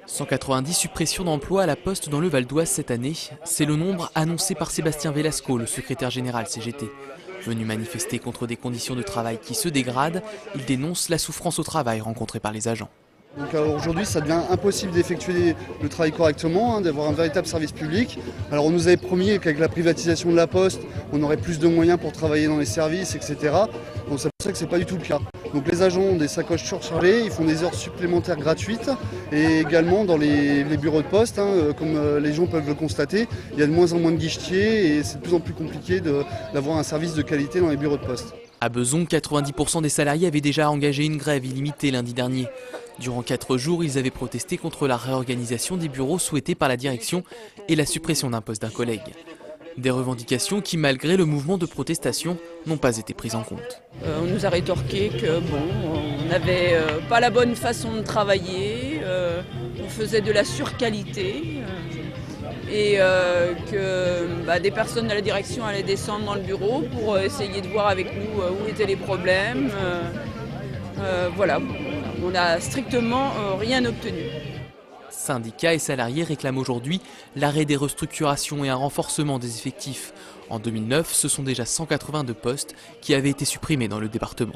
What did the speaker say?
190 suppressions d'emplois à la Poste dans le Val d'Oise cette année, c'est le nombre annoncé par Sébastien Velasco, le secrétaire général CGT. Venu manifester contre des conditions de travail qui se dégradent, il dénonce la souffrance au travail rencontrée par les agents. Donc aujourd'hui, ça devient impossible d'effectuer le travail correctement, d'avoir un véritable service public. Alors on nous avait promis qu'avec la privatisation de la Poste, on aurait plus de moyens pour travailler dans les services, etc. Donc c'est pour ça que c'est pas du tout le cas. Donc les agents ont des sacoches surchargées, ils font des heures supplémentaires gratuites et également dans les bureaux de poste, comme les gens peuvent le constater, il y a de moins en moins de guichetiers et c'est de plus en plus compliqué d'avoir un service de qualité dans les bureaux de poste. À Besançon, 90% des salariés avaient déjà engagé une grève illimitée lundi dernier. Durant 4 jours, ils avaient protesté contre la réorganisation des bureaux souhaitée par la direction et la suppression d'un poste d'un collègue. Des revendications qui, malgré le mouvement de protestation, n'ont pas été prises en compte. On nous a rétorqué que on n'avait pas la bonne façon de travailler, on faisait de la surqualité et que des personnes de la direction allaient descendre dans le bureau pour essayer de voir avec nous où étaient les problèmes. Voilà, on n'a strictement rien obtenu. Syndicats et salariés réclament aujourd'hui l'arrêt des restructurations et un renforcement des effectifs. En 2009, ce sont déjà 182 postes qui avaient été supprimés dans le département.